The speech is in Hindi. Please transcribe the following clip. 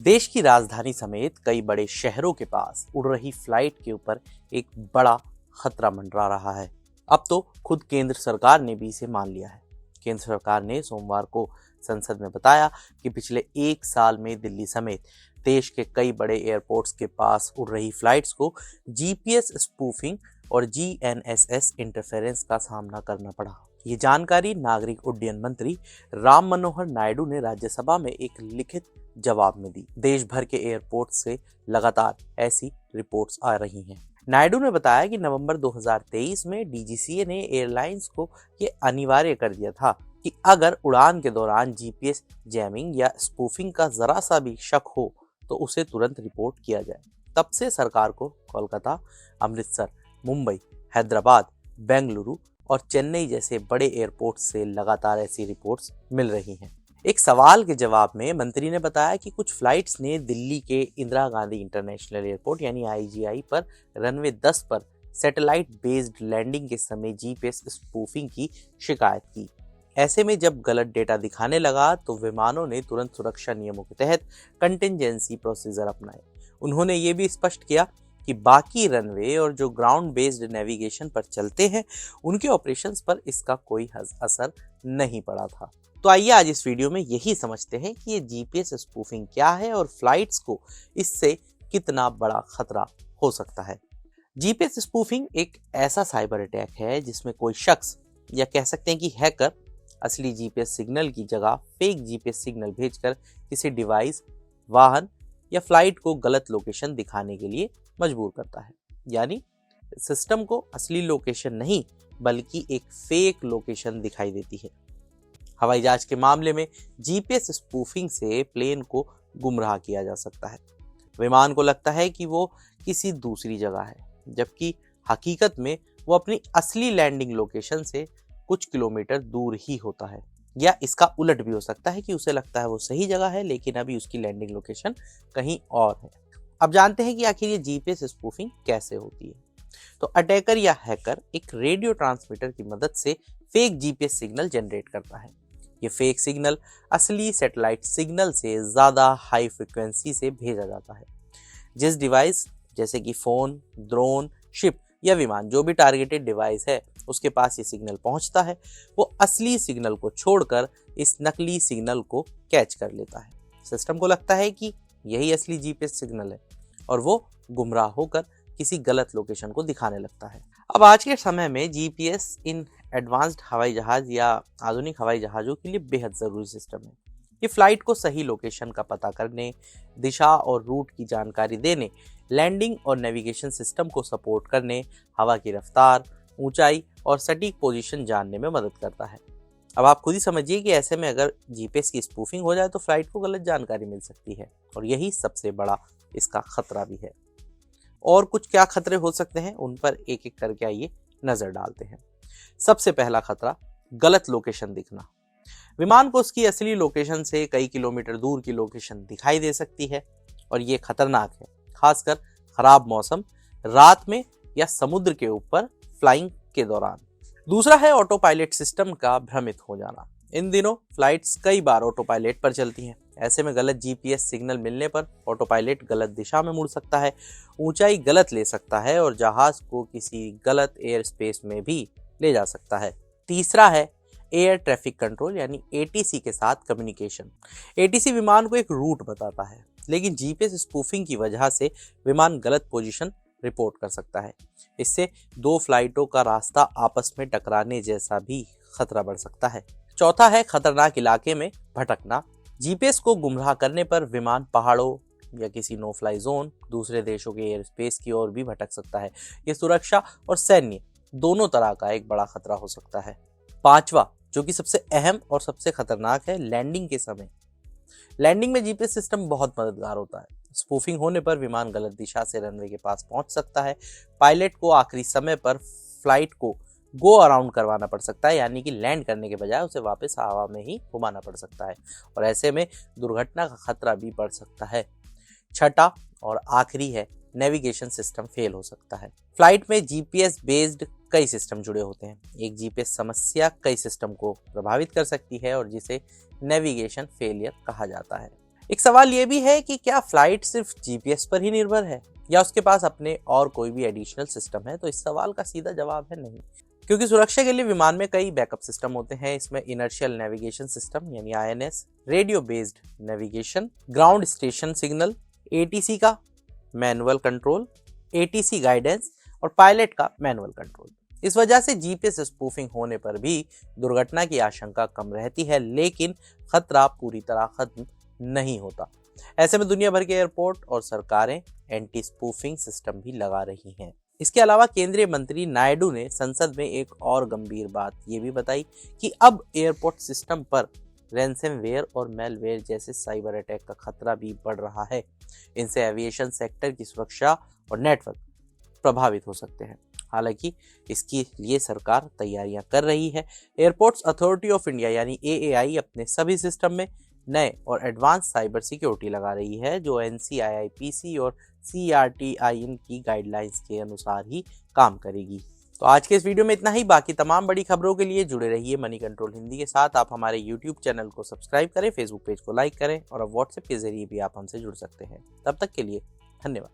देश की राजधानी समेत कई बड़े शहरों के पास उड़ रही फ्लाइट के ऊपर एक बड़ा खतरा मंडरा रहा है। अब तो खुद केंद्र सरकार ने भी इसे मान लिया है। केंद्र सरकार ने सोमवार को संसद में बताया कि पिछले एक साल में दिल्ली समेत देश के कई बड़े एयरपोर्ट्स के पास उड़ रही फ्लाइट्स को जीपीएस स्पूफिंग और जीएनएसएस इंटरफेरेंस का सामना करना पड़ा। ये जानकारी नागरिक उड्डयन मंत्री राम मनोहर नायडू ने राज्यसभा में एक लिखित जवाब में दी। देश भर के एयरपोर्ट से लगातार ऐसी रिपोर्ट्स आ रही हैं। नायडू ने बताया कि नवंबर 2023 में डीजीसीए ने एयरलाइंस को ये अनिवार्य कर दिया था कि अगर उड़ान के दौरान जीपीएस जैमिंग या स्पूफिंग का जरा सा भी शक हो तो उसे तुरंत रिपोर्ट किया जाए। तब से सरकार को कोलकाता, अमृतसर, मुंबई, हैदराबाद, बेंगलुरु और चेन्नई जैसे बड़े एयरपोर्ट से लगातार ऐसी रिपोर्ट्स मिल रही हैं। एक सवाल के जवाब में मंत्री ने बताया कि कुछ फ्लाइट्स ने दिल्ली के इंदिरा गांधी इंटरनेशनल एयरपोर्ट यानी आईजीआई पर रनवे 10 पर सैटेलाइट बेस्ड लैंडिंग के समय जीपीएस स्पूफिंग की शिकायत की। ऐसे में जब गलत डेटा दिखाने लगा तो विमानों ने तुरंत सुरक्षा नियमों के तहत कंटिजेंसी प्रोसीजर अपनाए। उन्होंने ये भी स्पष्ट किया कि बाकी रनवे और जो ग्राउंड बेस्ड नेविगेशन पर चलते हैं उनके ऑपरेशंस पर इसका कोई असर नहीं पड़ा था। तो आइए आज इस वीडियो में यही समझते हैं कि ये जीपीएस स्पूफिंग क्या है और फ्लाइट्स को इससे कितना बड़ा खतरा हो सकता है। जीपीएस स्पूफिंग एक ऐसा साइबर अटैक है जिसमें कोई शख्स या कह सकते हैं कि हैकर असली जीपीएस सिग्नल की जगह फेक जीपीएस सिग्नल भेजकर किसी डिवाइस, वाहन या फ्लाइट को गलत लोकेशन दिखाने के लिए मजबूर करता है। यानी सिस्टम को असली लोकेशन नहीं बल्कि एक फेक लोकेशन दिखाई देती है। हवाई जहाज के मामले में जीपीएस स्पूफिंग से प्लेन को गुमराह किया जा सकता है। विमान को लगता है कि वो किसी दूसरी जगह है, जबकि हकीकत में वो अपनी असली लैंडिंग लोकेशन से कुछ किलोमीटर दूर ही होता है। या इसका उलट भी हो सकता है कि उसे लगता है वो सही जगह है लेकिन अभी उसकी लैंडिंग लोकेशन कहीं और है। अब जानते हैं कि आखिर ये जीपीएस स्पूफिंग कैसे होती है। तो अटैकर या हैकर एक रेडियो ट्रांसमीटर की मदद से फेक जीपीएस सिग्नल जनरेट करता है। ये फेक सिग्नल असली सैटेलाइट सिग्नल से ज़्यादा हाई फ्रिक्वेंसी से भेजा जाता है। जिस डिवाइस जैसे कि फ़ोन, ड्रोन, शिप या विमान, जो भी टारगेटेड डिवाइस है उसके पास ये सिग्नल पहुंचता है, वो असली सिग्नल को छोड़कर इस नकली सिग्नल को कैच कर लेता है। सिस्टम को लगता है कि यही असली जीपीएस सिग्नल है और वो गुमराह होकर किसी गलत लोकेशन को दिखाने लगता है। अब आज के समय में जीपीएस इन एडवांस्ड हवाई जहाज या आधुनिक हवाई जहाज़ों के लिए बेहद ज़रूरी सिस्टम है। ये फ्लाइट को सही लोकेशन का पता करने, दिशा और रूट की जानकारी देने, लैंडिंग और नेविगेशन सिस्टम को सपोर्ट करने, हवा की रफ्तार, ऊंचाई और सटीक पोजीशन जानने में मदद करता है। अब आप खुद ही समझिए कि ऐसे में अगर जीपीएस की स्पूफिंग हो जाए तो फ्लाइट को गलत जानकारी मिल सकती है और यही सबसे बड़ा इसका खतरा भी है। और कुछ क्या खतरे हो सकते हैं उन पर एक एक करके आइए नज़र डालते हैं। सबसे पहला खतरा, गलत लोकेशन दिखना। विमान को उसकी असली लोकेशन से कई किलोमीटर दूर की लोकेशन दिखाई दे सकती है और ये खतरनाक है, खासकर खराब मौसम, रात में या समुद्र के ऊपर फ्लाइंग के दौरान। दूसरा है ऑटो पायलट सिस्टम का भ्रमित हो जाना। इन दिनों फ्लाइट्स कई बार ऑटो पायलट पर चलती हैं। ऐसे में गलत जीपीएस सिग्नल मिलने पर ऑटो पायलट गलत दिशा में मुड़ सकता है, ऊंचाई गलत ले सकता है और जहाज को किसी गलत एयर स्पेस में भी ले जा सकता है। तीसरा है एयर ट्रैफिक कंट्रोल यानी एटीसी के साथ कम्युनिकेशन। एटीसी विमान को एक रूट बताता है लेकिन जीपीएस स्पूफिंग की वजह से विमान गलत पोजीशन रिपोर्ट कर सकता है। इससे दो फ्लाइटों का रास्ता आपस में टकराने जैसा भी खतरा बढ़ सकता है। चौथा है खतरनाक इलाके में भटकना। जीपीएस को गुमराह करने पर विमान पहाड़ों या किसी नो फ्लाई जोन, दूसरे देशों के एयर स्पेस की ओर भी भटक सकता है। ये सुरक्षा और सैन्य दोनों तरह का एक बड़ा खतरा हो सकता है। पांचवा, जो कि सबसे अहम और सबसे खतरनाक है, लैंडिंग के समय। लैंडिंग में जीपीएस सिस्टम बहुत मददगार होता है। स्पूफिंग होने पर विमान गलत दिशा से रनवे के पास पहुंच सकता है। पायलट को आखिरी समय पर फ्लाइट को गो अराउंड करवाना पड़ सकता है, यानी कि लैंड करने के बजाय उसे वापस हवा में ही घुमाना पड़ सकता है और ऐसे में दुर्घटना का खतरा भी बढ़ सकता है। छठा और आखिरी है, नेविगेशन सिस्टम फेल हो सकता है। फ्लाइट में जीपीएस बेस्ड कई सिस्टम जुड़े होते हैं। एक जीपीएस समस्या कई सिस्टम को प्रभावित कर सकती है और जिसे नेविगेशन फेलियर कहा जाता है। एक सवाल ये भी है कि क्या फ्लाइट सिर्फ जीपीएस पर ही निर्भर है या उसके पास अपने और कोई भी एडिशनल सिस्टम है। तो इस सवाल का सीधा जवाब है नहीं, क्योंकि सुरक्षा के लिए विमान में कई बैकअप सिस्टम होते हैं। इसमें इनर्शियल नेविगेशन सिस्टम यानी INS, radio based navigation, ground station signal, ATC का मैनुअल कंट्रोल, एटीसी गाइडेंस और पायलट का मैनुअल कंट्रोल। इस वजह से जीपीएस स्पूफिंग होने पर भी दुर्घटना की आशंका कम रहती है, लेकिन खतरा पूरी तरह खत्म नहीं होता। ऐसे में दुनिया भर के एयरपोर्ट और सरकारें एंटी स्पूफिंग सिस्टम भी लगा रही हैं। इसके अलावा केंद्रीय मंत्री नायडू ने संसद में एक और गंभीर बात ये भी बताई कि अब एयरपोर्ट सिस्टम पर रैंसमवेयर और मेलवेयर जैसे साइबर अटैक का खतरा भी बढ़ रहा है। इनसे एविएशन सेक्टर की सुरक्षा और नेटवर्क प्रभावित हो सकते हैं। हालांकि इसके लिए सरकार तैयारियां कर रही है। एयरपोर्ट्स अथॉरिटी ऑफ इंडिया यानी एएआई अपने सभी सिस्टम में नए और एडवांस साइबर सिक्योरिटी लगा रही है, जो एनसीआईआईपीसी और सीआरटीआईएन की गाइडलाइंस के अनुसार ही काम करेगी। तो आज के इस वीडियो में इतना ही। बाकी तमाम बड़ी खबरों के लिए जुड़े रहिए मनी कंट्रोल हिंदी के साथ। आप हमारे यूट्यूब चैनल को सब्सक्राइब करें, फेसबुक पेज को लाइक करें और अब व्हाट्सएप के जरिए भी आप हमसे जुड़ सकते हैं। तब तक के लिए धन्यवाद।